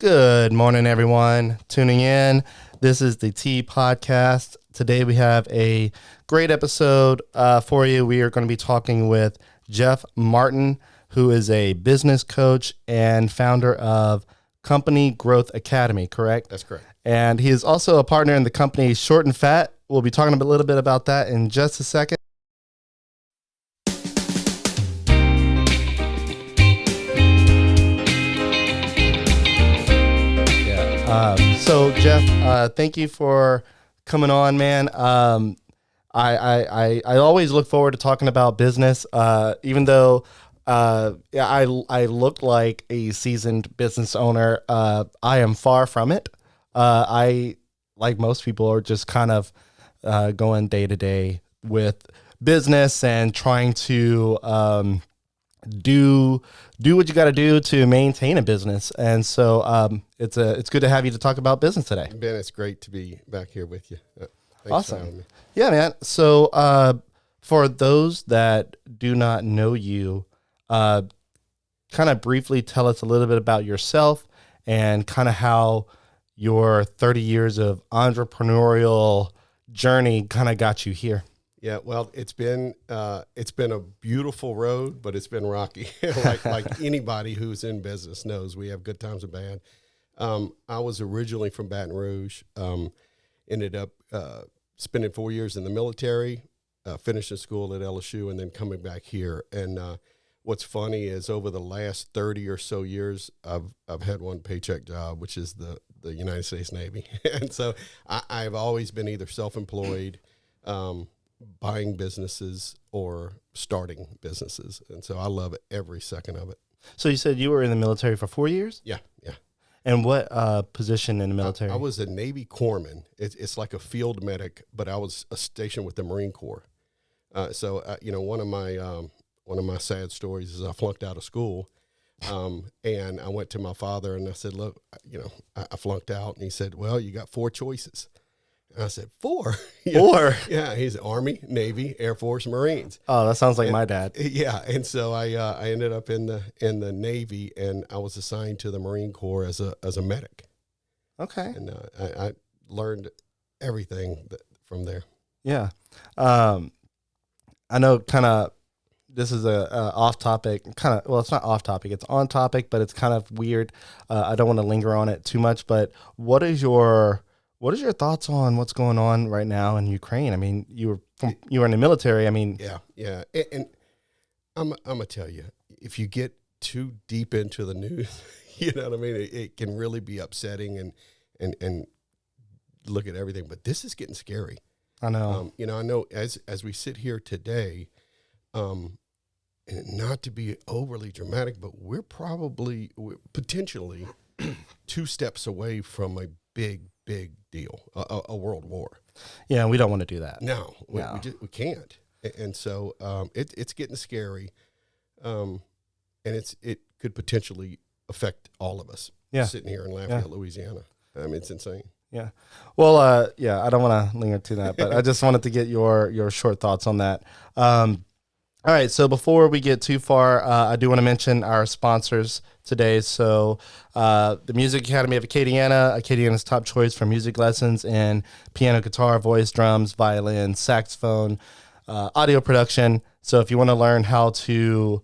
Good morning, everyone tuning in. This is the T Podcast. Today we have a great episode for you. We are going to be talking with Jeff Martin, who is a business coach and founder of Company Growth Academy, correct? That's correct. And he is also a partner in the company Short and Fat. We'll be talking a little bit about that in just a second. So Jeff, thank you for coming on, man. I always look forward to talking about business, even though I look like a seasoned business owner. I am far from it. I, like most people, are just kind of going day to day with business and trying to do what you got to do to maintain a business. And so it's good to have you to talk about business today. Ben, it's great to be back here with you. Thanks awesome. for having me. Yeah, man. So for those that do not know you, kind of briefly tell us a little bit about yourself and kind of how your 30 years of entrepreneurial journey kind of got you here. Yeah, well, it's been a beautiful road, but it's been rocky. like anybody who's in business knows, we have good times and bad. I was originally from Baton Rouge. Ended up spending 4 years in the military, finishing school at LSU, and then coming back here. And what's funny is over the last 30 or so years, I've had one paycheck job, which is the United States Navy. And so I've always been either self-employed, buying businesses, or starting businesses. And so I love every second of it. So you said you were in the military for 4 years? Yeah. And what position in the military? I was a Navy corpsman. It's like a field medic, but I was stationed with the Marine Corps. So one of my sad stories is I flunked out of school, and I went to my father and I said, "Look, I flunked out." And he said, "Well, you got 4 choices." And I said, 4? Four? Yeah, he's Army, Navy, Air Force, Marines. Oh, that sounds like my dad. Yeah, and so I ended up in the Navy, and I was assigned to the Marine Corps as a medic. Okay. And I learned everything from there. Yeah. I know kind of this is a off topic, well, it's not off topic, it's on topic, but it's kind of weird. I don't want to linger on it too much, but what is your thoughts on what's going on right now in Ukraine? I mean, you were in the military. I mean, yeah. And I'm gonna tell you, if you get too deep into the news, you know what I mean, it can really be upsetting and look at everything. But this is getting scary. I know. I know as we sit here today, and not to be overly dramatic, but we're potentially 2 steps away from a big deal, a world war. Yeah, we don't want to do that. No, we can't. And so it's getting scary, and it could potentially affect all of us. Yeah. Sitting here in Lafayette, Louisiana. I mean, it's insane. Yeah. Well, I don't want to linger to that, but I just wanted to get your short thoughts on that. All right, so before we get too far, I do want to mention our sponsors today. So the Music Academy of Acadiana, Acadiana's top choice for music lessons in piano, guitar, voice, drums, violin, saxophone, audio production. So if you want to learn how to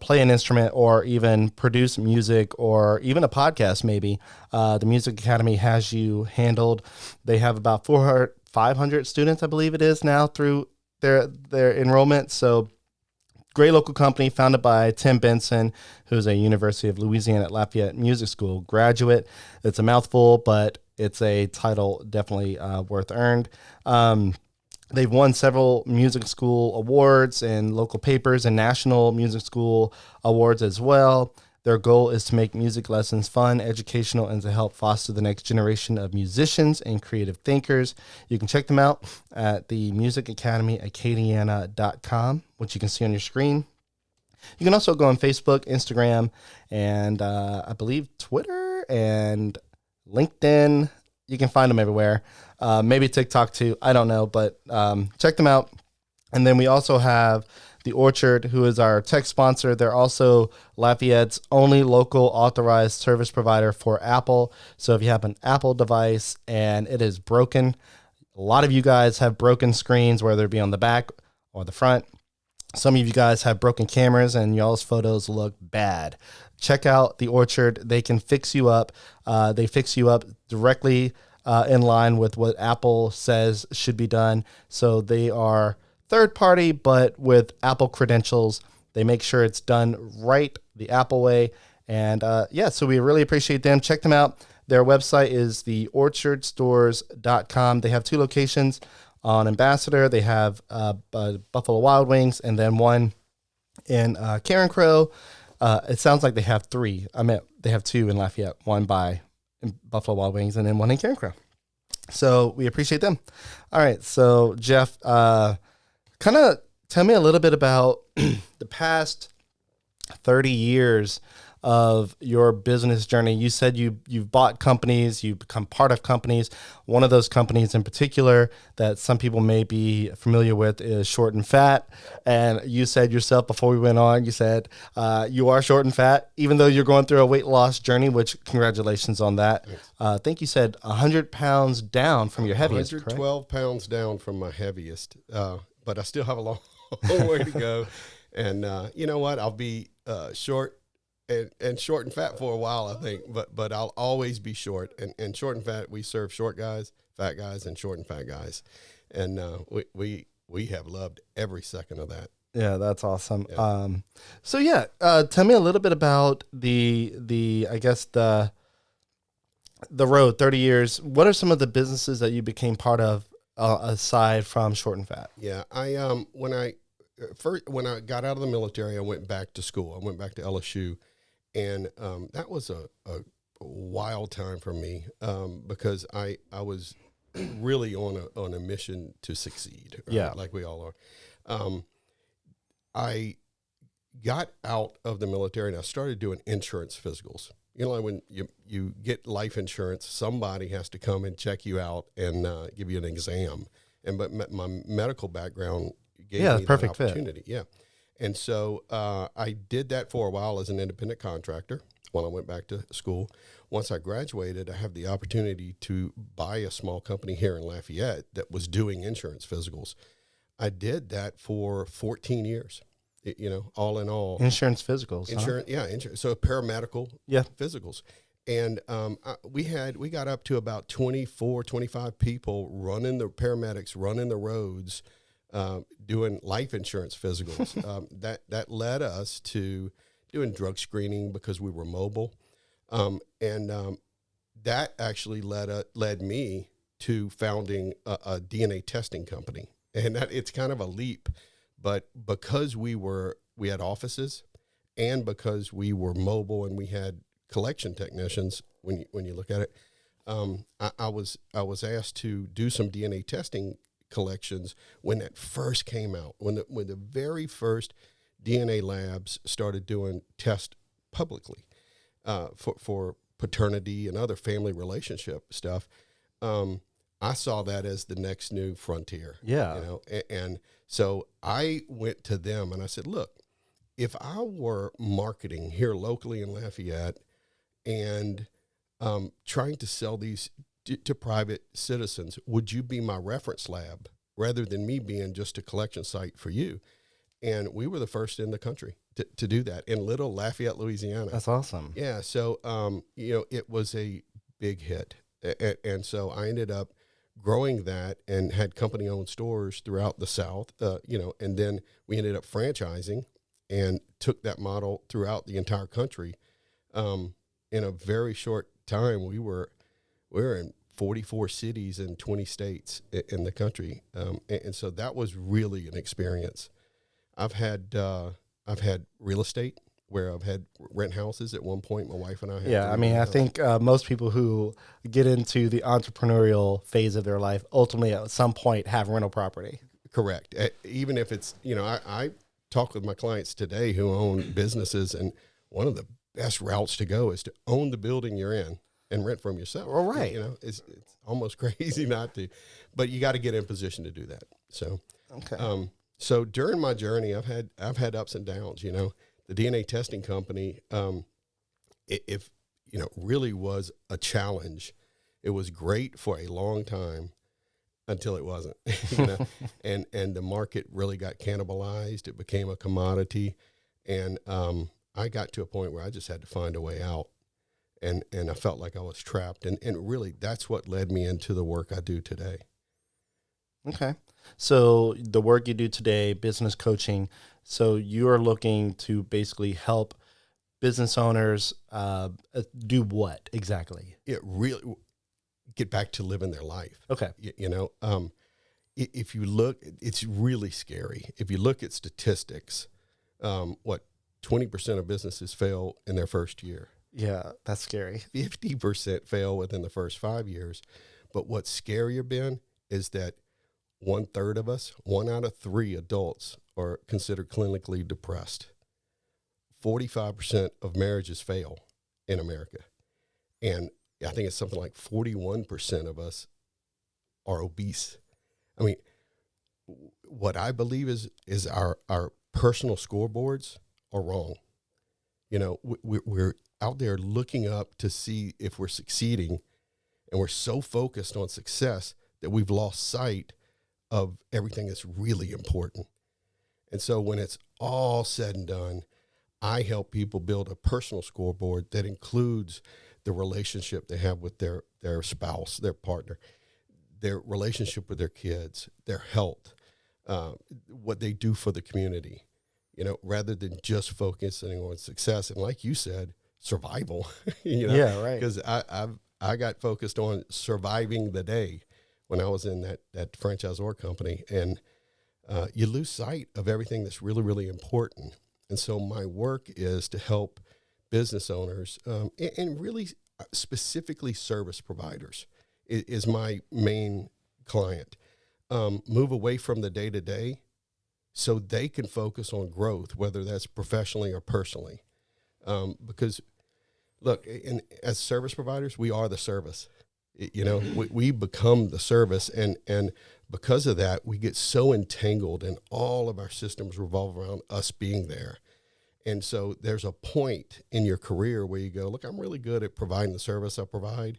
play an instrument or even produce music or even a podcast maybe, the Music Academy has you handled. They have about 500 students, I believe it is now, through their enrollment. So great local company founded by Tim Benson, who's a University of Louisiana at Lafayette Music School graduate. It's a mouthful, but it's a title definitely worth earned. They've won several music school awards and local papers and national music school awards as well. Their goal is to make music lessons fun, educational, and to help foster the next generation of musicians and creative thinkers. You can check them out at the musicacademyacadiana.com, which you can see on your screen. You can also go on Facebook, Instagram, and I believe Twitter and LinkedIn. You can find them everywhere. Maybe TikTok too. I don't know, but check them out. And then we also have The Orchard, who is our tech sponsor. They're also Lafayette's only local authorized service provider for Apple. So if you have an Apple device and it is broken, a lot of you guys have broken screens, whether it be on the back or the front. Some of you guys have broken cameras and y'all's photos look bad. Check out The Orchard. They can fix you up. They fix you up directly in line with what Apple says should be done. So they are third party, but with Apple credentials. They make sure it's done right the Apple way. And so we really appreciate them. Check them out. Their website is theorchardstores.com. They have 2 locations. On Ambassador, they have Buffalo Wild Wings, and then one in Karen Crow. It sounds like they have 3. I mean, they have 2 in Lafayette, one by Buffalo Wild Wings, and then one in Karen Crow. So we appreciate them. All right, so Jeff, kind of tell me a little bit about the past 30 years of your business journey. You said you've bought companies, you've become part of companies. One of those companies in particular that some people may be familiar with is Short and Fat. And you said yourself before we went on, you said you are short and fat, even though you're going through a weight loss journey, which congratulations on that. I think you said 100 pounds down from your heaviest, 112 pounds down from my heaviest, but I still have a long way to go. And you know what? I'll be short and short and fat for a while, I think, but I'll always be short. And short and fat, we serve short guys, fat guys, and short and fat guys. And we have loved every second of that. Yeah, that's awesome. Yeah. Tell me a little bit about the I guess the road, 30 years. What are some of the businesses that you became part of aside from Short and Fat? Yeah, when I got out of the military, I went back to school. I went back to LSU. And that was a wild time for me because I was really on a mission to succeed, right? Yeah, like we all are. I got out of the military and I started doing insurance physicals. You know, when you get life insurance, somebody has to come and check you out and give you an exam. But my medical background gave me that perfect opportunity. Fit. Yeah. And so I did that for a while as an independent contractor while I went back to school. Once I graduated, I had the opportunity to buy a small company here in Lafayette that was doing insurance physicals. I did that for 14 years, all in all. Insurance physicals. Insurance, huh? Yeah. Insurance. So paramedical physicals. And we got up to about 24, 25 people paramedics running the roads, doing life insurance physicals. That led us to doing drug screening because we were mobile. That actually led me to founding a DNA testing company. And it's kind of a leap, but because we had offices and because we were mobile and we had collection technicians, when you look at it, I was asked to do some DNA testing collections when it first came out, when the very first DNA labs started doing tests publicly for paternity and other family relationship stuff. I saw that as the next new frontier. Yeah. And so I went to them and I said, look, if I were marketing here locally in Lafayette and trying to sell these to private citizens, would you be my reference lab rather than me being just a collection site for you? And we were the first in the country to do that in little Lafayette, Louisiana. That's awesome. Yeah. So, it was a big hit. And so I ended up growing that and had company-owned stores throughout the South, and then we ended up franchising and took that model throughout the entire country. In a very short time, we were in 44 cities and 20 states in the country. And so that was really an experience. I've had real estate where I've had rent houses at one point. My wife and I had. Yeah, I mean, I think most people who get into the entrepreneurial phase of their life ultimately at some point have rental property. Correct. Even if it's, I talk with my clients today who own businesses, and one of the best routes to go is to own the building you're in and rent from yourself. All right. It's almost crazy not to, but you got to get in position to do that. So, okay. So during my journey, I've had ups and downs. The DNA testing company, if really was a challenge. It was great for a long time until it wasn't. And the market really got cannibalized. It became a commodity, and I got to a point where I just had to find a way out, and I felt like I was trapped, and really that's what led me into the work I do today. Okay. So the work you do today, business coaching, so you're looking to basically help business owners do what exactly? It really get back to living their life. Okay. If you look, it's really scary. If you look at statistics, 20% of businesses fail in their first year. Yeah, that's scary. 50% fail within the first 5 years. But what's scarier, Ben, is that 1/3 of us, 1 out of 3 adults are considered clinically depressed. 45% of marriages fail in America. And I think it's something like 41% of us are obese. I mean, what I believe is our personal scoreboards are wrong. We're out there looking up to see if we're succeeding, and we're so focused on success that we've lost sight of everything that's really important. And so when it's all said and done, I help people build a personal scoreboard that includes the relationship they have with their spouse, their partner, their relationship with their kids, their health, what they do for the community, rather than just focusing on success. And like you said, survival, Yeah, right. Because I got focused on surviving the day when I was in that franchisor company, and you lose sight of everything that's really, really important. And so my work is to help business owners, and really specifically service providers is my main client, move away from the day-to-day so they can focus on growth, whether that's professionally or personally. Because, look, as service providers, we are the service. We become the service, and because of that, we get so entangled, and all of our systems revolve around us being there. And so there's a point in your career where you go, look, I'm really good at providing the service I provide.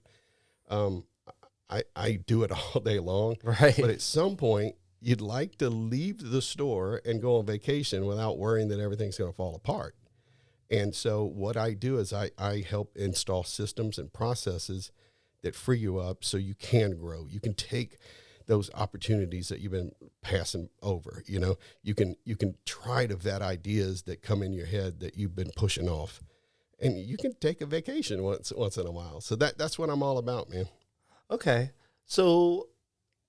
I do it all day long. Right. But at some point, you'd like to leave the store and go on vacation without worrying that everything's going to fall apart. And so what I do is I help install systems and processes that free you up so you can grow. You can take those opportunities that you've been passing over. You can try to vet ideas that come in your head that you've been pushing off, and you can take a vacation once in a while. So that's what I'm all about, man. Okay. So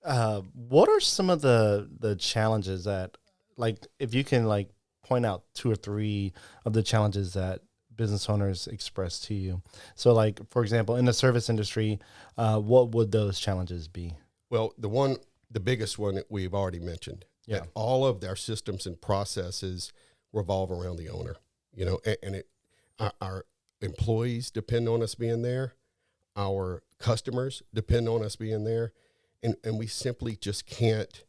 what are some of the challenges that, like, if you can like point out 2 or 3 of the challenges that business owners express to you? So like, for example, in the service industry, what would those challenges be? Well, the biggest one that we've already mentioned, Yeah. that all of our systems and processes revolve around the owner, and our employees depend on us being there. Our customers depend on us being there, and we simply just can't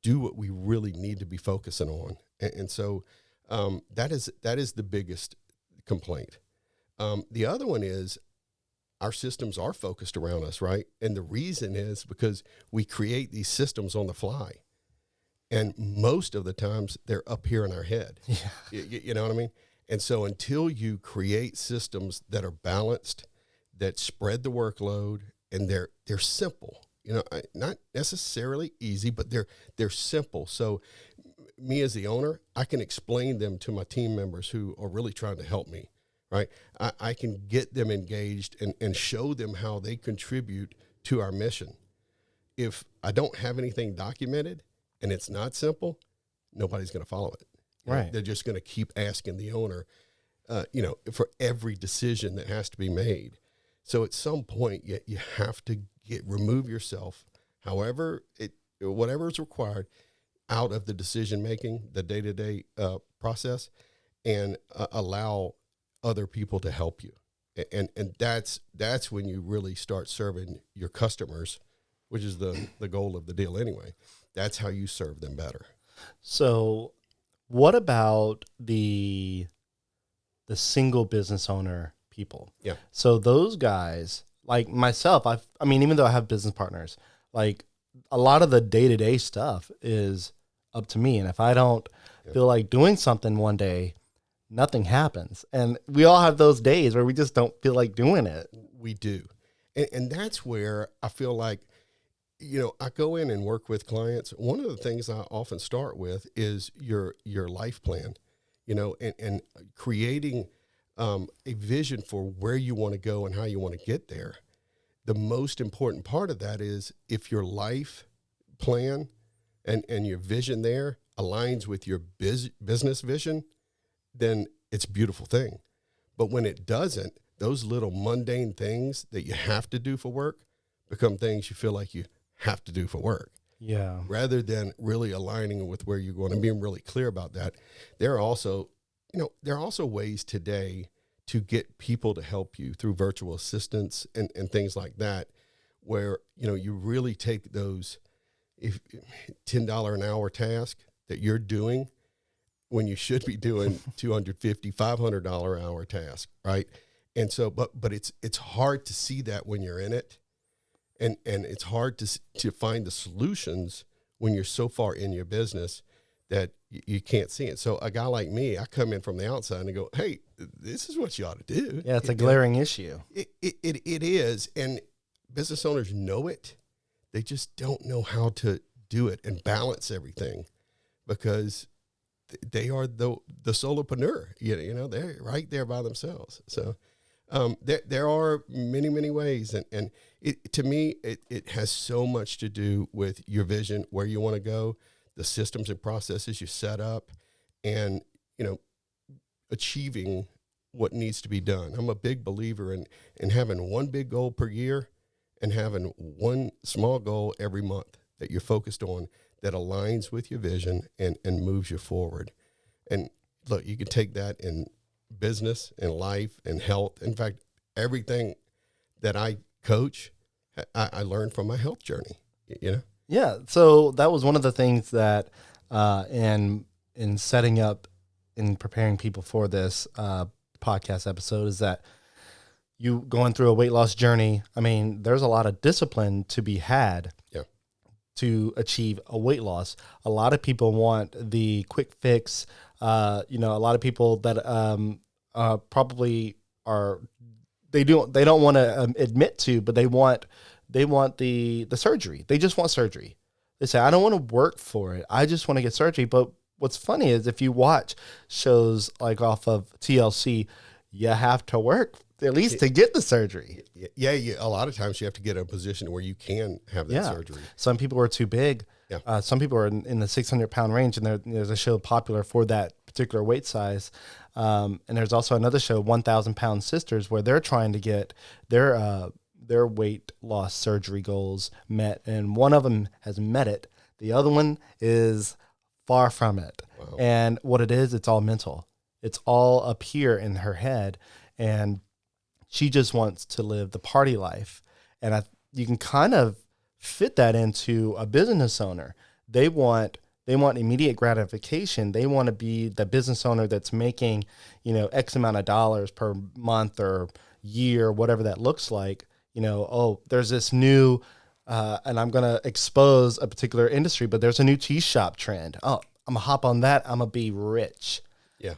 do what we really need to be focusing on. And so that is the biggest complaint. The other one is our systems are focused around us, right? And the reason is because we create these systems on the fly. And most of the times they're up here in our head. Yeah. You know what I mean? And so until you create systems that are balanced, that spread the workload, and they're simple, not necessarily easy, but they're simple. So me as the owner, I can explain them to my team members who are really trying to help me. Right, I can get them engaged and show them how they contribute to our mission. If I don't have anything documented and it's not simple, nobody's going to follow it. Right. They're just going to keep asking the owner, for every decision that has to be made. So at some point, you have to remove yourself, whatever is required, out of the decision making, the day-to-day process, and allow other people to help you. And that's when you really start serving your customers, which is the goal of the deal anyway. That's how you serve them better. So what about the single business owner people? Yeah. So those guys, like myself, I mean, even though I have business partners, like a lot of the day-to-day stuff is up to me. And if I don't feel like doing something one day, nothing happens. And we all have those days where we just don't feel like doing it. We do. And that's where I feel like, I go in and work with clients. One of the things I often start with is your life plan, and creating a vision for where you want to go and how you want to get there. The most important part of that is if your life plan and your vision there aligns with your business vision, then it's a beautiful thing. But when it doesn't, those little mundane things that you have to do for work become things you feel like you have to do for work. Yeah. Rather than really aligning with where you're going and being really clear about that. There are also ways today to get people to help you through virtual assistants and things like that, where, you really take those $10 an hour task that you're doing when you should be doing $250, $500 an hour task, right? And so, but it's hard to see that when you're in it, and it's hard to find the solutions when you're so far in your business that you can't see it. So a guy like me, I come in from the outside and go, hey, this is what you ought to do. Yeah, it's a glaring issue. It is, and business owners know it. They just don't know how to do it and balance everything, because they are the solopreneur. They're right there by themselves. So there are many, many ways, and to me, it has so much to do with your vision, where you want to go, the systems and processes you set up, and achieving what needs to be done. I'm a big believer in having one big goal per year and having one small goal every month that you're focused on, that aligns with your vision and moves you forward. And look, you can take that in business and life and health. In fact, everything that I coach, I learned from my health journey, Yeah. So that was one of the things that in setting up and preparing people for this podcast episode is that you going through a weight loss journey. I mean, there's a lot of discipline to be had to achieve a weight loss. A lot of people want the quick fix. A lot of people that probably are, they don't want to admit to, but they want the surgery. They just want surgery. They say, I don't want to work for it. I just want to get surgery. But what's funny is if you watch shows like off of TLC, you have to work at least to get the surgery. Yeah. A lot of times you have to get in a position where you can have that surgery. Some people are too big. Yeah. Some people are in the 600-pound range, and there's a show popular for that particular weight size. And there's also another show, 1,000-Pound Sisters, where they're trying to get their weight loss surgery goals met, and one of them has met it. The other one is far from it. Wow. And what it is, it's all mental. It's all up here in her head, and she just wants to live the party life. And you can kind of fit that into a business owner. They want immediate gratification. They want to be the business owner that's making, X amount of dollars per month or year, whatever that looks like. There's this new, and I'm going to expose a particular industry, but there's a new tea shop trend. Oh, I'm going to hop on that. I'm going to be rich. Yeah.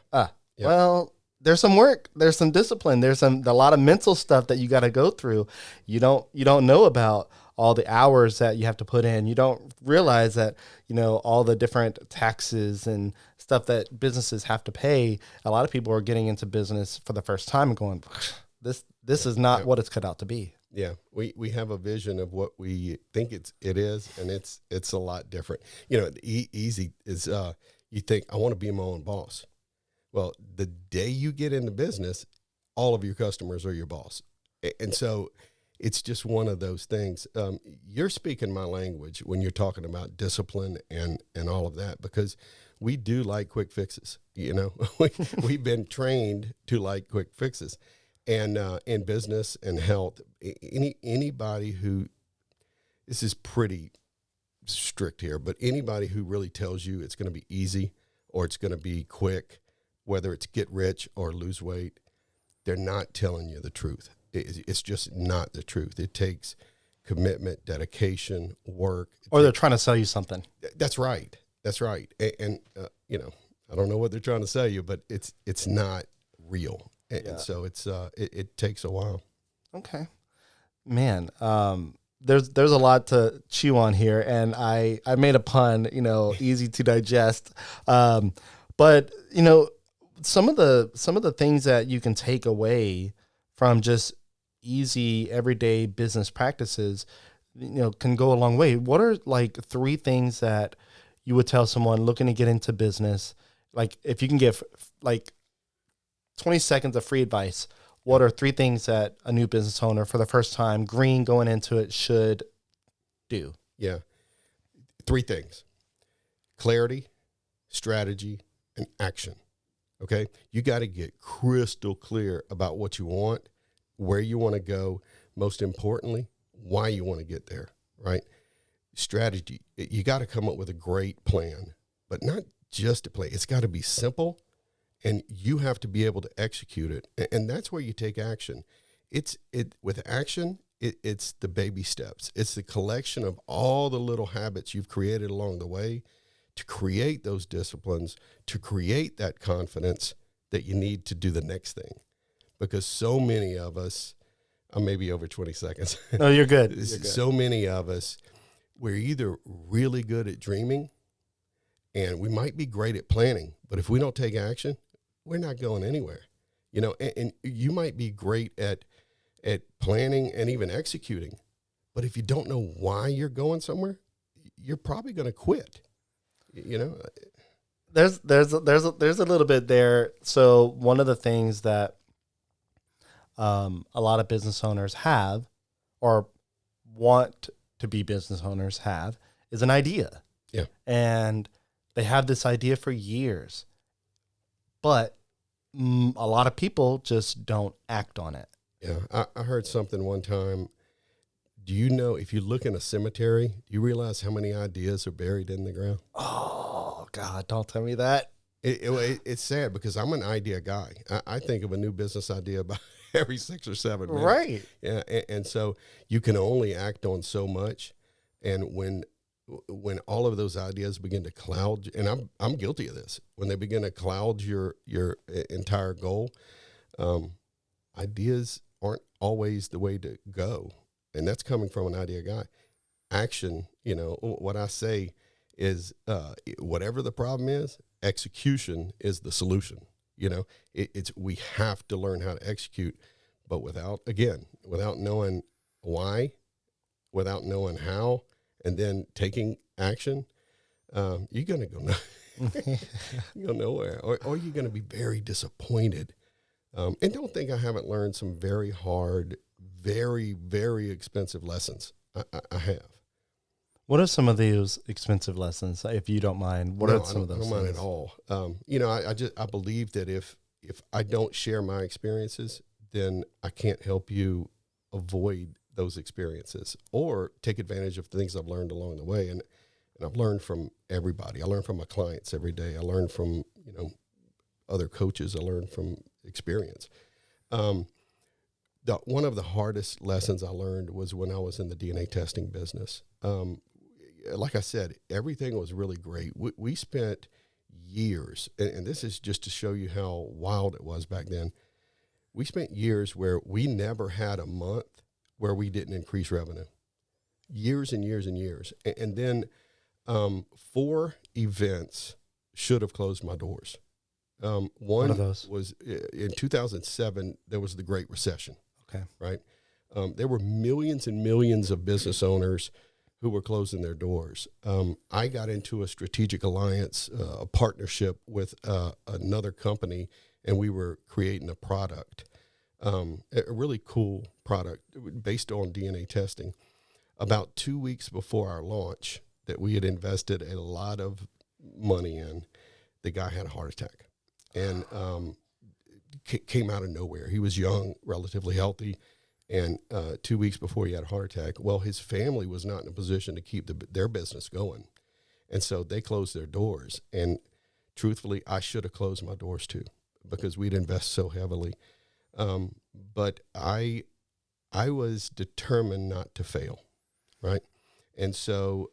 Well, there's some work, there's some discipline, there's a lot of mental stuff that you got to go through. You don't know about all the hours that you have to put in. You don't realize that, all the different taxes and stuff that businesses have to pay. A lot of people are getting into business for the first time and going, this is not what it's cut out to be. Yeah, we have a vision of what we think it is, and it's a lot different. Easy is you think, I want to be my own boss. Well, the day you get into business, all of your customers are your boss. And so it's just one of those things. You're speaking my language when you're talking about discipline and all of that, because we do like quick fixes. We've been trained to like quick fixes. And in business and health, anybody who, this is pretty strict here, but anybody who really tells you it's going to be easy or it's going to be quick, whether it's get rich or lose weight, they're not telling you the truth. It's just not the truth. It takes commitment, dedication, work. Or they're trying to sell you something. That's right. That's right. And you know, I don't know what they're trying to sell you, but it's not real. And so it takes a while. Okay, man. There's a lot to chew on here, and I made a pun, you know, easy to digest. But you know, some of the things that you can take away from just easy everyday business practices, you know, can go a long way. What are like 3 things that you would tell someone looking to get into business? Like if you can give like 20 seconds of free advice, what are 3 things that a new business owner for the first time, green going into it, should do? Yeah. 3 things: clarity, strategy, and action. Okay. You got to get crystal clear about what you want, where you want to go, most importantly, why you want to get there, right? Strategy, you got to come up with a great plan, but not just a plan. It's got to be simple, and you have to be able to execute it. And that's where you take action. With action, it's the baby steps. It's the collection of all the little habits you've created along the way to create those disciplines, to create that confidence that you need to do the next thing. Because so many of us, I may be over 20 seconds. No, you're good. You're good. So many of us, we're either really good at dreaming and we might be great at planning, but if we don't take action, we're not going anywhere. You know, and you might be great at planning and even executing, but if you don't know why you're going somewhere, you're probably going to quit. You know, there's a little bit there. So one of the things that a lot of business owners have, or want to be business owners have, is an idea. Yeah. And they have this idea for years, but a lot of people just don't act on it. Yeah. I heard something one time. Do you know, if you look in a cemetery, do you realize how many ideas are buried in the ground? Oh, God, don't tell me that. It's sad because I'm an idea guy. I think of a new business idea about every 6 or 7 minutes. Right. Yeah. And so you can only act on so much. And when all of those ideas begin to cloud, and I'm guilty of this, when they begin to cloud your entire goal, ideas aren't always the way to go. And that's coming from an idea guy. Action, you know, what I say is whatever the problem is, execution is the solution. You know, we have to learn how to execute, but without knowing why, without knowing how, and then taking action, you're going to go nowhere, or you're going to be very disappointed. And don't think I haven't learned some very hard, very, very expensive lessons. I have. What are some of those expensive lessons, if you don't mind? What are some of those? I don't mind at all. You know, I believe that if I don't share my experiences, then I can't help you avoid those experiences or take advantage of things I've learned along the way. And I've learned from everybody. I learn from my clients every day. I learn from, you know, other coaches. I learn from experience. One of the hardest lessons I learned was when I was in the DNA testing business. Like I said, everything was really great. We spent years, and this is just to show you how wild it was back then. We spent years where we never had a month where we didn't increase revenue. Years and years and years. And then 4 events should have closed my doors. One of those was in 2007, there was the Great Recession. Okay. Right. There were millions and millions of business owners who were closing their doors. I got into a strategic alliance, a partnership with another company, and we were creating a product, a really cool product based on DNA testing. About 2 weeks before our launch that we had invested a lot of money in, the guy had a heart attack and came out of nowhere. He was young, relatively healthy, And 2 weeks before he had a heart attack, well, his family was not in a position to keep their business going. And so they closed their doors. And truthfully, I should have closed my doors too, because we'd invest so heavily. But I was determined not to fail, right? And so,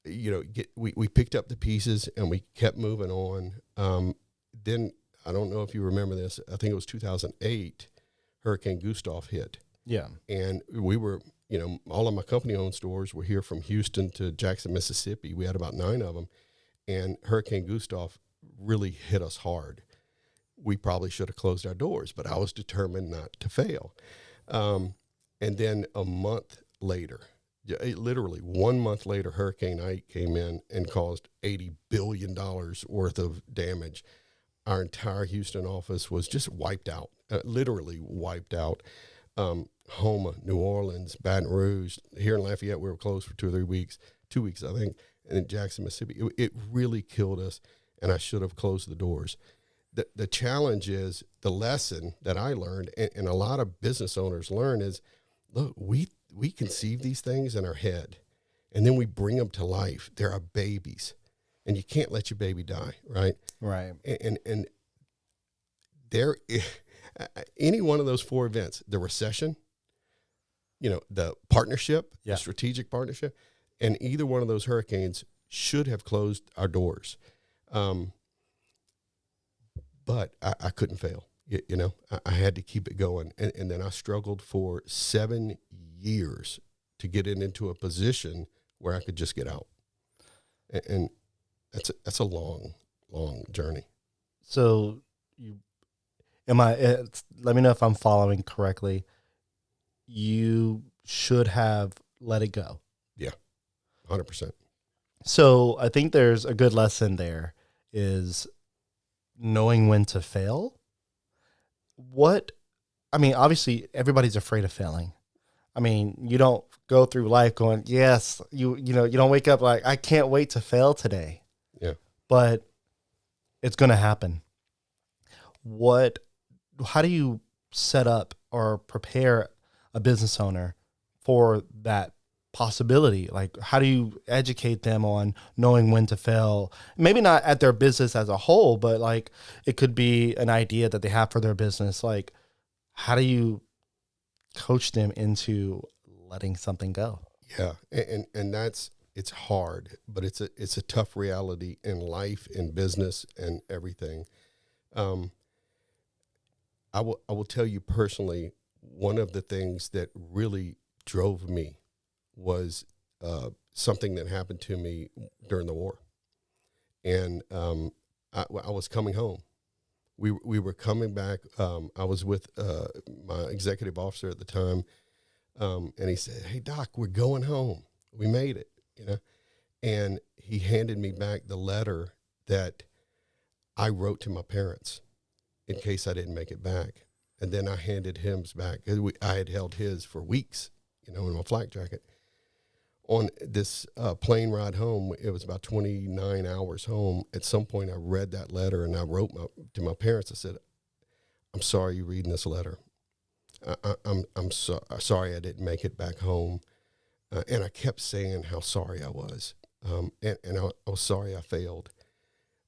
we picked up the pieces and we kept moving on. Then, I don't know if you remember this, I think it was 2008, Hurricane Gustav hit. Yeah. And we were, all of my company-owned stores were here from Houston to Jackson, Mississippi. We had about 9 of them. And Hurricane Gustav really hit us hard. We probably should have closed our doors, but I was determined not to fail. And then a month later, literally 1 month later, Hurricane Ike came in and caused $80 billion worth of damage. Our entire Houston office was just wiped out, literally wiped out. Houma, New Orleans, Baton Rouge. Here in Lafayette, we were closed for 2 or 3 weeks, 2 weeks, I think. And in Jackson, Mississippi, it really killed us, and I should have closed the doors. The challenge is, the lesson that I learned, and a lot of business owners learn, is, look, we conceive these things in our head, and then we bring them to life. They're our babies, and you can't let your baby die, right? Right. And there, any one of those 4 events, the recession, the partnership, the strategic partnership, and either one of those hurricanes should have closed our doors. But I couldn't fail. I had to keep it going. And then I struggled for 7 years to get it into a position where I could just get out. And that's a long, long journey. So let me know if I'm following correctly. You should have let it go. Yeah, 100%. So I think there's a good lesson there, is knowing when to fail. Obviously everybody's afraid of failing. You don't go through life going, yes, you don't wake up like, I can't wait to fail today. Yeah. But it's going to happen. How do you set up or prepare a business owner for that possibility? Like, how do you educate them on knowing when to fail? Maybe not at their business as a whole, but like, it could be an idea that they have for their business. Like, how do you coach them into letting something go? Yeah. And it's hard, but it's a tough reality in life, in business, and everything. I will tell you personally, one of the things that really drove me was something that happened to me during the war. And I was coming home. We were coming back. I was with my executive officer at the time, and he said, "Hey, Doc, we're going home. We made it." And he handed me back the letter that I wrote to my parents in case I didn't make it back. And then I handed him back. I had held his for weeks, in my flak jacket. On this plane ride home, it was about 29 hours home. At some point, I read that letter, and I wrote to my parents. I said, "I'm sorry you're reading this letter. I'm sorry I didn't make it back home." And I kept saying how sorry I was. And I was sorry I failed.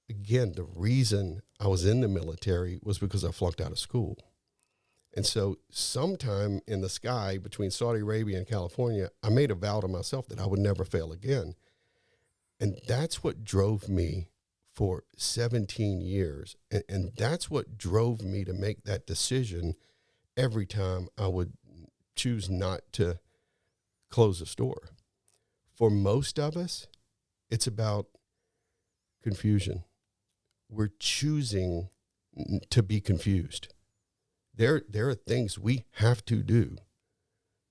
Again, the reason I was in the military was because I flunked out of school. And so sometime in the sky between Saudi Arabia and California, I made a vow to myself that I would never fail again. And that's what drove me for 17 years. And that's what drove me to make that decision every time I would choose not to close a store. For most of us, it's about confusion. We're choosing to be confused. There are things we have to do,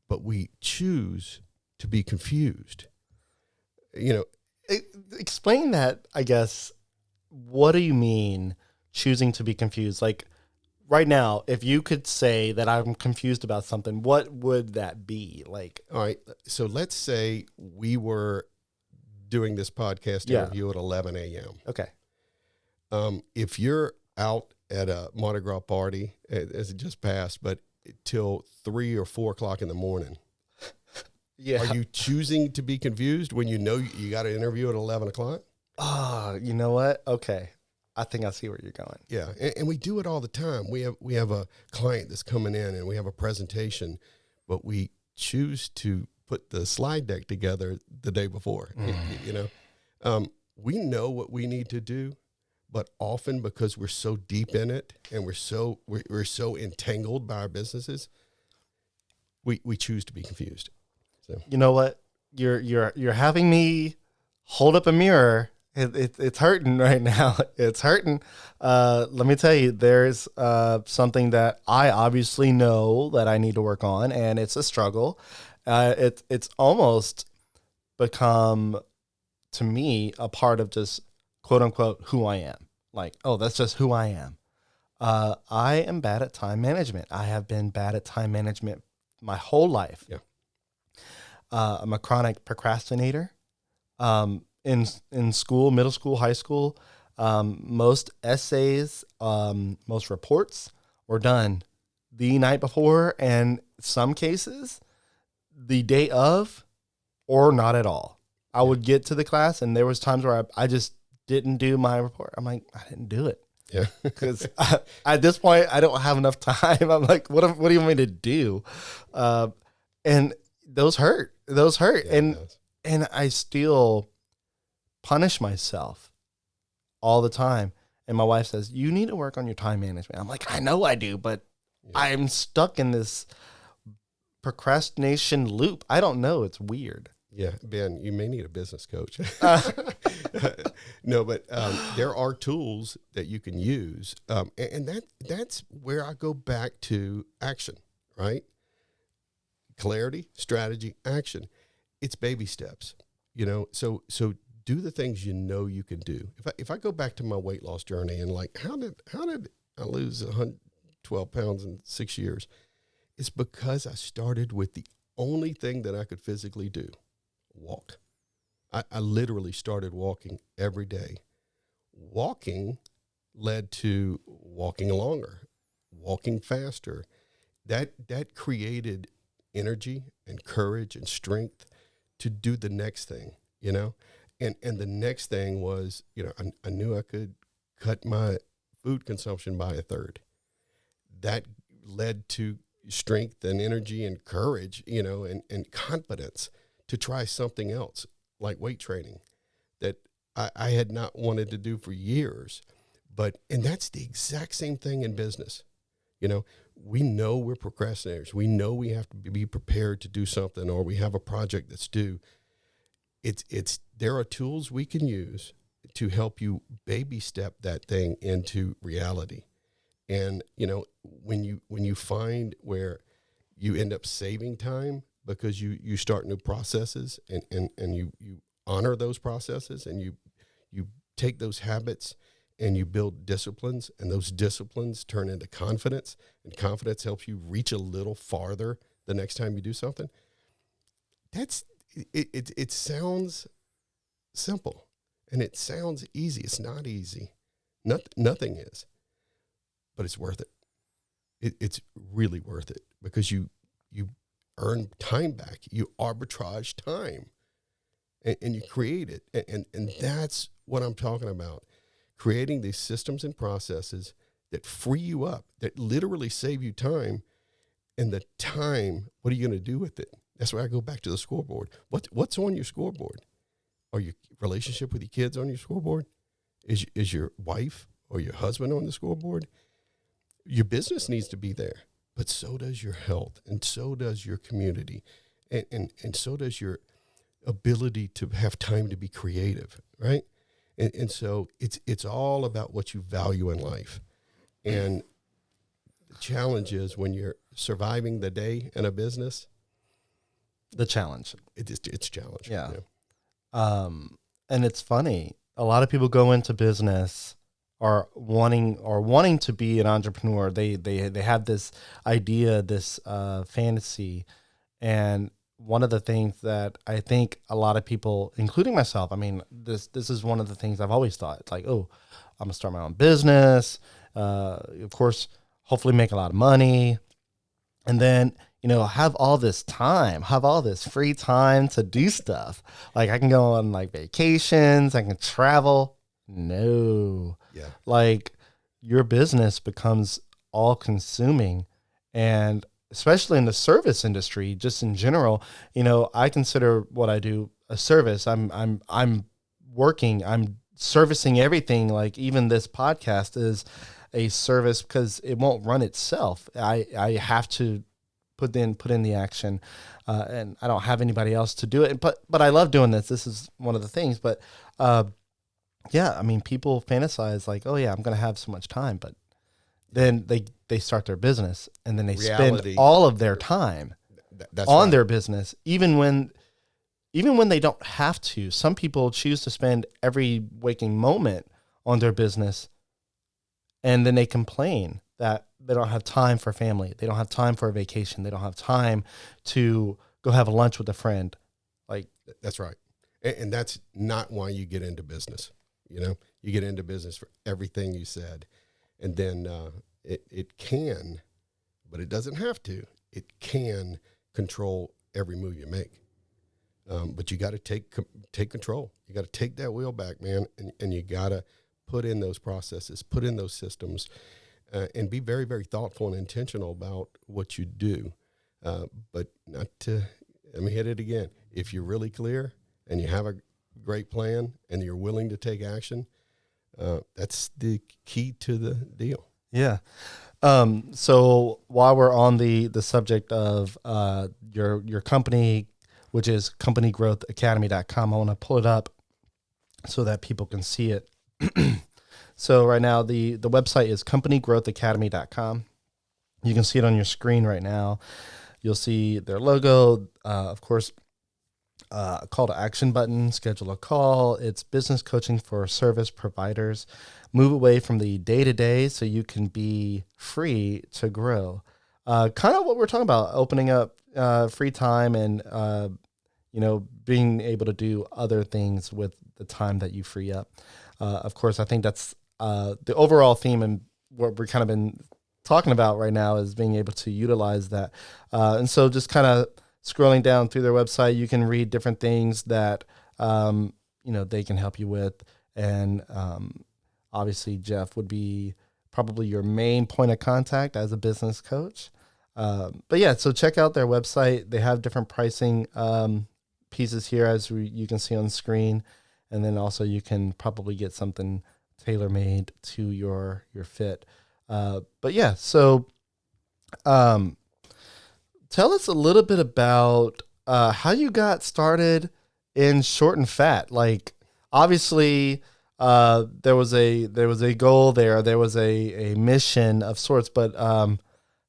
but we choose to be confused. Explain that, I guess. What do you mean choosing to be confused? Like, right now, if you could say that I'm confused about something, what would that be? Like, all right, so let's say we were doing this podcast interview at 11 a.m. Okay. If you're out at a Mardi Gras party, as it just passed, but till 3 or 4 o'clock in the morning. Yeah. Are you choosing to be confused when you know you got an interview at 11 o'clock? Oh, you know what? Okay. I think I see where you're going. Yeah, and we do it all the time. We have a client that's coming in and we have a presentation, but we choose to put the slide deck together the day before. We know what we need to do, but often because we're so deep in it and we're so entangled by our businesses, we choose to be confused. So You know what? You're having me hold up a mirror. It's hurting right now. It's hurting. Let me tell you, there's something that I obviously know that I need to work on, and it's a struggle. It's almost become, to me, a part of just quote unquote who I am. Like, oh, that's just who I am. I am bad at time management. I have been bad at time management my whole life. Yeah. I'm a chronic procrastinator. In school, middle school, high school, most essays, most reports were done the night before, and some cases the day of, or not at all. I would get to the class, and there was times where I just didn't do my report. I'm like, I didn't do it. yeah, Because at this point, I don't have enough time. I'm like, what do you want me to do? And those hurt. Yeah, And I still punish myself all the time. And my wife says, you need to work on your time management. I'm like, I know I do, but I'm stuck in this procrastination loop. I don't know. It's weird. Yeah, Ben, you may need a business coach. No, but there are tools that you can use, and that's where I go back to action, right? Clarity, strategy, action. It's baby steps, So do the things you know you can do. If I go back to my weight loss journey and like, how did I lose 112 pounds in 6 years? It's because I started with the only thing that I could physically do. Walk. I literally started walking every day. Walking led to walking longer, walking faster. That created energy and courage and strength to do the next thing, And the next thing was, I knew I could cut my food consumption by a third. That led to strength and energy and courage, and confidence to try something else like weight training that I had not wanted to do for years. And that's the exact same thing in business. We know we're procrastinators. We know we have to be prepared to do something, or we have a project that's due. There are tools we can use to help you baby step that thing into reality. And, when you find where you end up saving time because you start new processes and you honor those processes, and you take those habits and you build disciplines, and those disciplines turn into confidence, and confidence helps you reach a little farther the next time you do something. It sounds simple and it sounds easy. It's not easy. Nothing is, but it's worth it. It's really worth it because you earn time back. You arbitrage time and you create it. And that's what I'm talking about. Creating these systems and processes that free you up, that literally save you time. And the time, what are you going to do with it? That's why I go back to the scoreboard. What's on your scoreboard? Are your relationship with your kids on your scoreboard? Is your wife or your husband on the scoreboard? Your business needs to be there, but so does your health, and so does your community, and so does your ability to have time to be creative, right? And so it's all about what you value in life. And the challenge is when you're surviving the day in a business, The challenge. it's a challenge. Yeah. And it's funny. A lot of people go into business or wanting to be an entrepreneur. They have this idea, this fantasy. And one of the things that I think a lot of people, including myself, I mean, this is one of the things I've always thought. It's like, oh, I'm gonna start my own business. Of course, hopefully make a lot of money. and then, have all this time, have all this free time to do stuff. Like I can go on like vacations, I can travel. No. Yeah. Like your business becomes all consuming, and especially in the service industry, just in general, I consider what I do a service. I'm working, I'm servicing everything. Like even this podcast is a service because it won't run itself. I have to put in the action, and I don't have anybody else to do it. But I love doing this. This is one of the things. But yeah, I mean, people fantasize like, oh yeah, I'm gonna have so much time, but then they start their business, and then they spend all of their time on their business, even when they don't have to. Some people choose to spend every waking moment on their business, and then they complain that they don't have time for family. They don't have time for a vacation. They don't have time to go have a lunch with a friend. Like that's right. And that's not why you get into business. You get into business for everything you said. And then it can, but it doesn't have to. It can control every move you make. But you got to take control. You got to take that wheel back, man, and you got to put in those processes, put in those systems, and be very, very thoughtful and intentional about what you do. But not to, let me hit it again. If you're really clear and you have a great plan and you're willing to take action, that's the key to the deal. Yeah. So while we're on the subject of your company, which is companygrowthacademy.com, I want to pull it up so that people can see it. So right now the website is companygrowthacademy.com. You can see it on your screen right now. You'll see their logo, of course, a call to action button, schedule a call. It's business coaching for service providers. Move away from the day-to-day so you can be free to grow. Kind of what we're talking about, opening up free time and, being able to do other things with the time that you free up. Of course, I think that's the overall theme, and what we're kind of been talking about right now is being able to utilize that. And so just kind of scrolling down through their website, you can read different things that, they can help you with. And obviously, Jeff would be probably your main point of contact as a business coach. But yeah, so check out their website. They have different pricing pieces here, as you can see on the screen. And then also you can probably get something tailor-made to your fit. But yeah, so tell us a little bit about how you got started in Short and Fat. Like, obviously, there was a goal there. There was a mission of sorts. But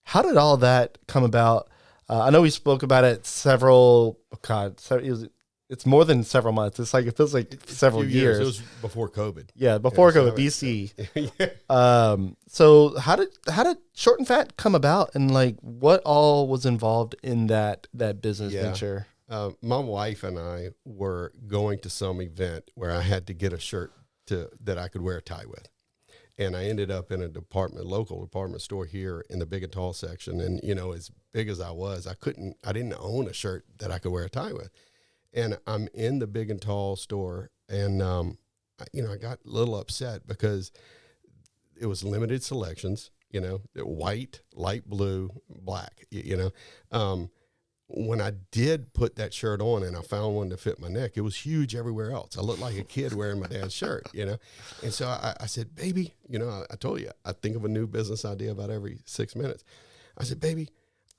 how did all that come about? I know we spoke about it it's more than several months. It's like, it feels like several years. It was before COVID. Yeah, before COVID, BC. Yeah. So how did Short and Fat come about, and like what all was involved in that business venture? My wife and I were going to some event where I had to get a shirt that I could wear a tie with. And I ended up in a local department store here in the big and tall section. And, as big as I was, I didn't own a shirt that I could wear a tie with. And I'm in the big and tall store, and, I got a little upset because it was limited selections, white, light blue, black, when I did put that shirt on and I found one to fit my neck, it was huge everywhere else. I looked like a kid wearing my dad's shirt, And so I said, baby, I told you, I think of a new business idea about every 6 minutes. I said, baby,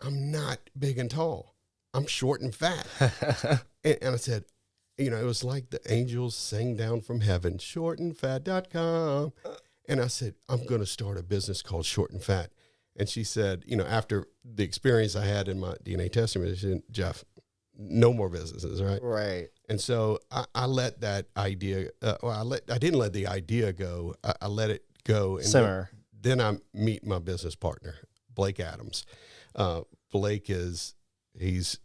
I'm not big and tall. I'm short and fat. and I said, it was like the angels sang down from heaven, shortandfat.com. And I said, I'm going to start a business called Short and Fat. And she said, after the experience I had in my DNA testing, she said, Jeff, no more businesses, right? Right. And so I let that idea, I didn't let the idea go. I let it go. And Simmer. Then I meet my business partner, Blake Adams. Blake he's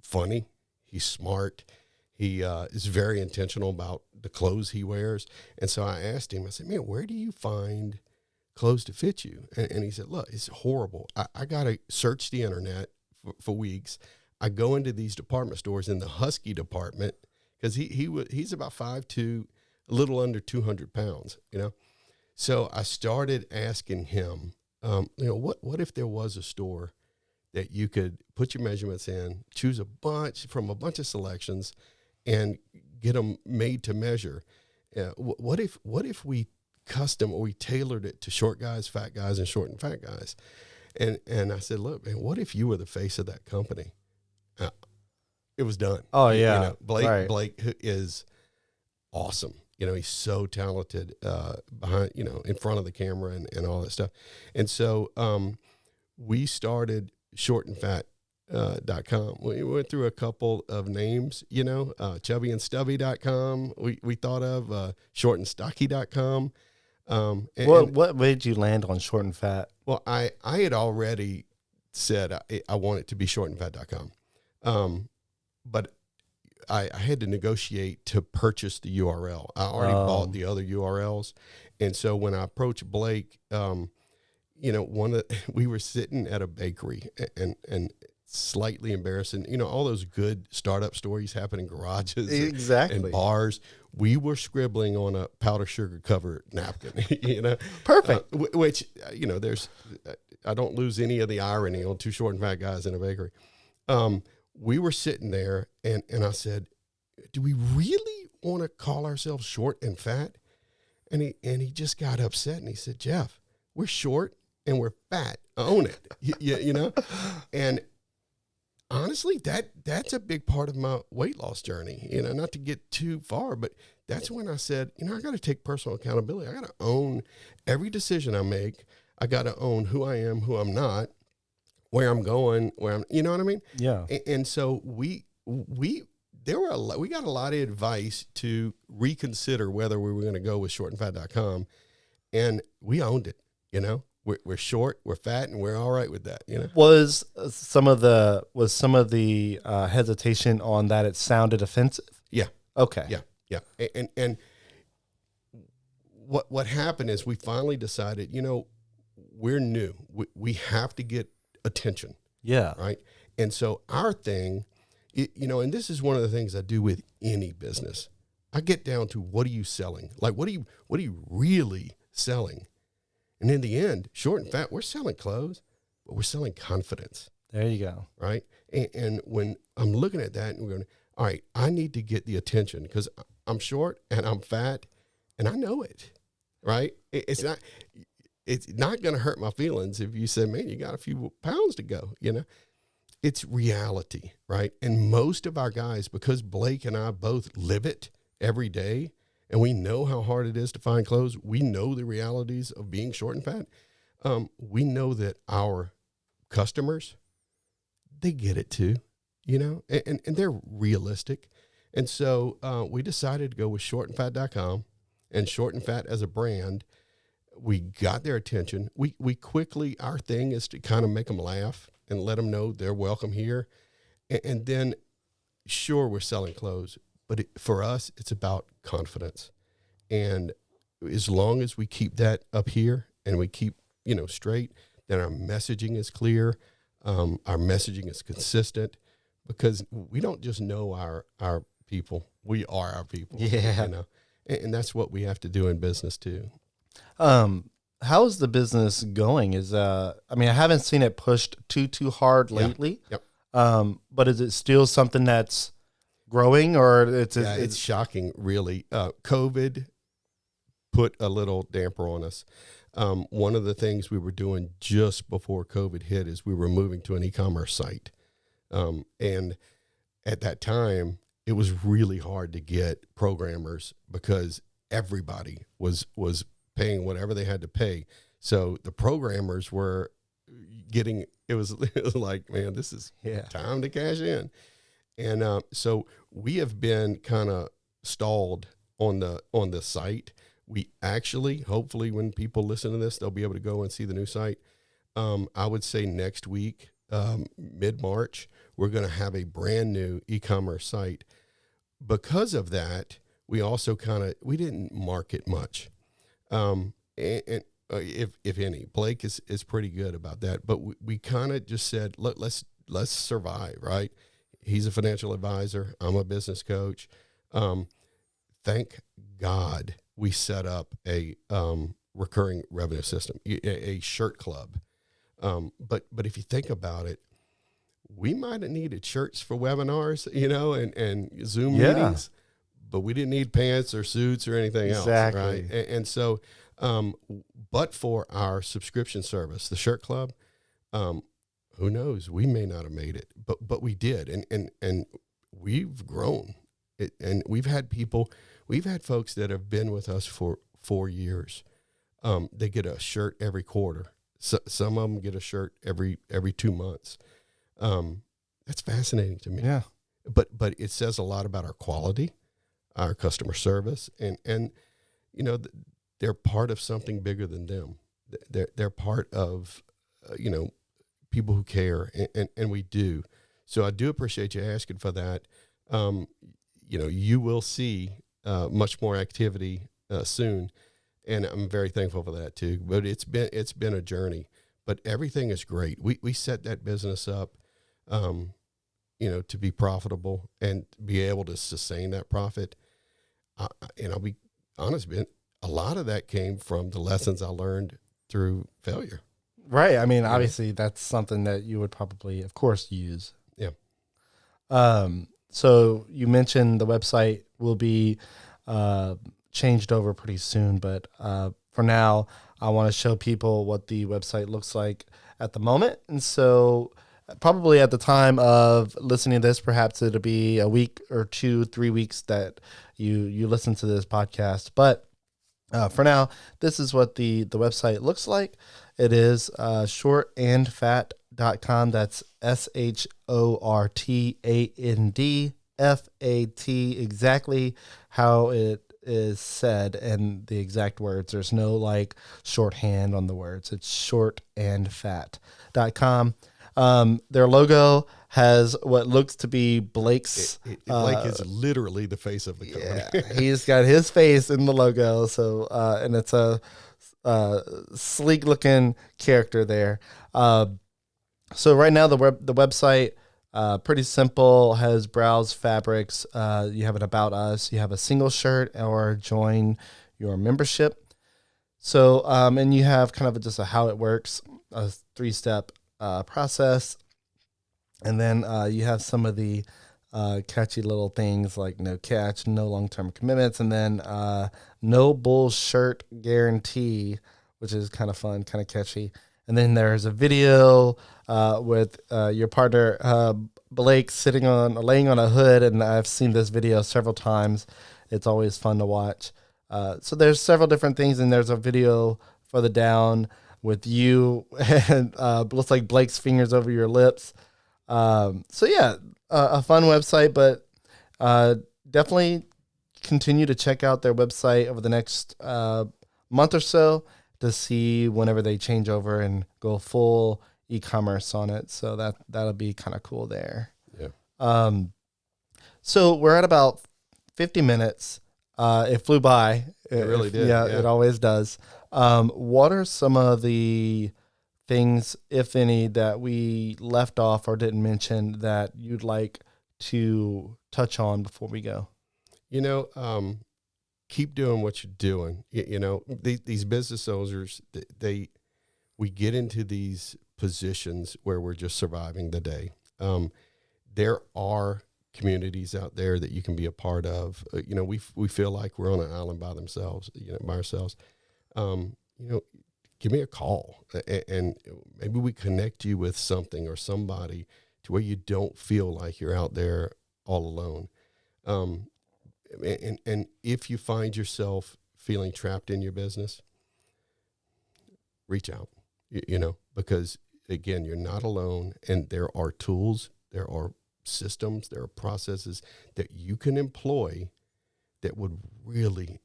funny. He's smart. He is very intentional about the clothes he wears. And so I asked him, I said, man, where do you find clothes to fit you. And he said, look, it's horrible. I got to search the internet for weeks. I go into these department stores in the husky department because he's about 5'2", a little under 200 pounds, you know? So I started asking him, what if there was a store that you could put your measurements in, choose from a bunch of selections, and get them made to measure? What if we custom or we tailored it to short guys, fat guys, and short and fat guys? And I said, look, man, what if you were the face of that company? It was done. Oh yeah, you know, right. Blake is awesome. You know, he's so talented behind, in front of the camera and all that stuff. And so we started Shortandfat.com. We went through a couple of names, chubbyandstubby.com. We thought of shortandstocky.com. What made you land on Short and Fat? Well, I had already said I want it to be shortandfat.com. But I had to negotiate to purchase the URL. I already bought the other URLs. And so when I approached Blake, we were sitting at a bakery and slightly embarrassing, all those good startup stories happen in garages Exactly. and bars. We were scribbling on a powder sugar covered napkin, Perfect. Which, I don't lose any of the irony on two short and fat guys in a bakery. We were sitting there and I said, do we really want to call ourselves short and fat? And he just got upset and he said, Jeff, we're short and we're fat. Own it. And honestly, that's a big part of my weight loss journey, not to get too far, but that's when I said, I got to take personal accountability. I got to own every decision I make. I got to own who I am, who I'm not, where I'm going, you know what I mean? Yeah. And so we got a lot of advice to reconsider whether we were going to go with shortandfat.com, and we owned it. We're short, we're fat, and we're all right with that. Was some of the hesitation on that it sounded offensive? Yeah. Okay. Yeah. And what happened is we finally decided, we're new. We have to get attention. Yeah. Right. And so our thing, and this is one of the things I do with any business. I get down to, what are you selling? Like, what are you really selling? And in the end, short and fat, we're selling clothes, but we're selling confidence. There you go. Right. And when I'm looking at that and we're going, all right, I need to get the attention because I'm short and I'm fat and I know it. Right. It's not going to hurt my feelings if you say, man, you got a few pounds to go, It's reality, right? And most of our guys, because Blake and I both live it every day, and we know how hard it is to find clothes, we know the realities of being short and fat. We know that our customers, they get it too, and they're realistic. And so we decided to go with shortandfat.com and Short and Fat as a brand. We got their attention. We quickly, our thing is to kind of make them laugh and let them know they're welcome here. And then, sure, we're selling clothes, but for us, it's about confidence. And as long as we keep that up here and we keep, straight, then our messaging is clear. Our messaging is consistent, because we don't just know our people. We are our people. Yeah. And that's what we have to do in business too. How is the business going? I haven't seen it pushed too hard lately. Yep. But is it still something that's growing, or it's shocking, really. COVID put a little damper on us. One of the things we were doing just before COVID hit is we were moving to an e-commerce site. And at that time, it was really hard to get programmers because everybody was paying whatever they had to pay. So the programmers were getting, it was like, man, this is time to cash in. And so we have been kind of stalled on the site. We actually, hopefully when people listen to this, they'll be able to go and see the new site. I would say next week, mid-March, we're going to have a brand new e-commerce site. Because of that, we also we didn't market much. And if any. Blake is pretty good about that. But we kind of just said, let's survive, right? He's a financial advisor. I'm a business coach. Thank God we set up a recurring revenue system, a shirt club. But if you think about it, we might have needed shirts for webinars, and Zoom meetings, but we didn't need pants or suits or anything else, right? And so, but for our subscription service, the Shirt Club, who knows? We may not have made it, but we did, and we've grown. And we've had folks that have been with us for 4 years. They get a shirt every quarter. So, some of them get a shirt every 2 months. That's fascinating to me. Yeah. But it says a lot about our quality, our customer service, and they're part of something bigger than them. They're part of people who care, and we do. So I do appreciate you asking for that. You will see much more activity soon, and I'm very thankful for that too. But it's been a journey. But everything is great. We set that business up, to be profitable and be able to sustain that profit. And I'll be honest, Ben, a lot of that came from the lessons I learned through failure. Right. I mean, obviously, that's something that you would probably, of course, use. Yeah. So you mentioned the website will be changed over pretty soon, but for now, I want to show people what the website looks like at the moment. And so probably at the time of listening to this, perhaps it'll be a week or 2, 3 weeks that you listen to this podcast. But for now, this is what the website looks like. It is shortandfat.com. That's SHORTANDFAT, exactly how it is said and the exact words. There's no shorthand on the words. It's shortandfat.com. Their logo has what looks to be Blake's. Blake is literally the face of the company. Yeah, he's got his face in the logo. So, and it's a sleek looking character there. So right now the website, pretty simple, has browse fabrics. You have an about us, you have a single shirt, or join your membership. So, and you have kind of just a how it works, a 3-step process. And then you have some of the catchy little things like no catch, no long-term commitments, and then no bull shirt guarantee, which is kind of fun, kind of catchy. And then there's a video with your partner Blake laying on a hood, and I've seen this video several times. It's always fun to watch. So there's several different things, and there's a video further down with you and looks like Blake's fingers over your lips. So yeah, a fun website, but definitely continue to check out their website over the next month or so to see whenever they change over and go full e-commerce on it. So that'll be kind of cool there. Yeah. So we're at about 50 minutes. It flew by. It really did. Yeah, it always does. What are some of the things, if any, that we left off or didn't mention that you'd like to touch on before we go? Keep doing what you're doing. These business owners, we get into these positions where we're just surviving the day. There are communities out there that you can be a part of. We feel like we're on an island by ourselves. Give me a call, and maybe we connect you with something or somebody to where you don't feel like you're out there all alone. And if you find yourself feeling trapped in your business, reach out, because again, you're not alone, and there are tools, there are systems, there are processes that you can employ that would really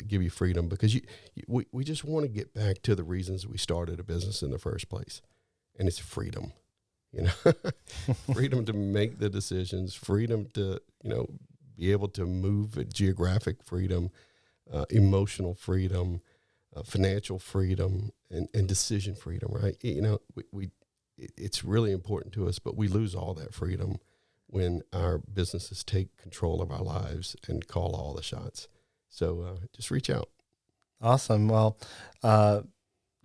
give you freedom, because we just want to get back to the reasons we started a business in the first place, and it's freedom, freedom to make the decisions, freedom to, be able to move, geographic freedom, emotional freedom, financial freedom and decision freedom, right? You know, it's really important to us, but we lose all that freedom when our businesses take control of our lives and call all the shots. So just reach out. Awesome. Well,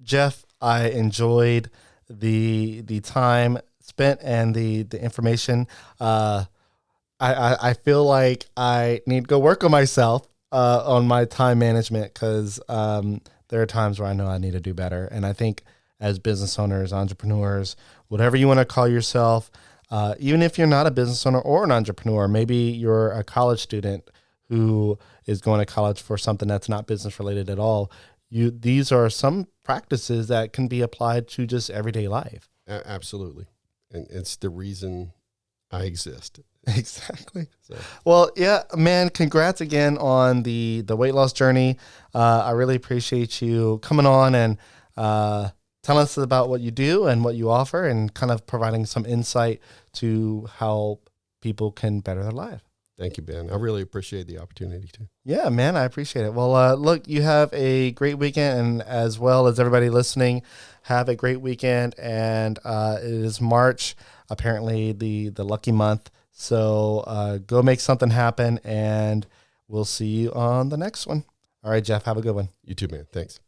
Jeff, I enjoyed the time spent and the information. I feel like I need to go work on myself on my time management, because there are times where I know I need to do better. And I think as business owners, entrepreneurs, whatever you want to call yourself, even if you're not a business owner or an entrepreneur, maybe you're a college student who is going to college for something that's not business related at all. These are some practices that can be applied to just everyday life. Absolutely. And it's the reason I exist. Exactly. So. Well, yeah, man, congrats again on the weight loss journey. I really appreciate you coming on and telling us about what you do and what you offer, and kind of providing some insight to how people can better their life. Thank you, Ben. I really appreciate the opportunity to. Yeah, man, I appreciate it. Well, look, you have a great weekend, and as well as everybody listening, have a great weekend. And it is March, apparently the lucky month. So go make something happen, and we'll see you on the next one. All right, Jeff, have a good one. You too, man. Thanks.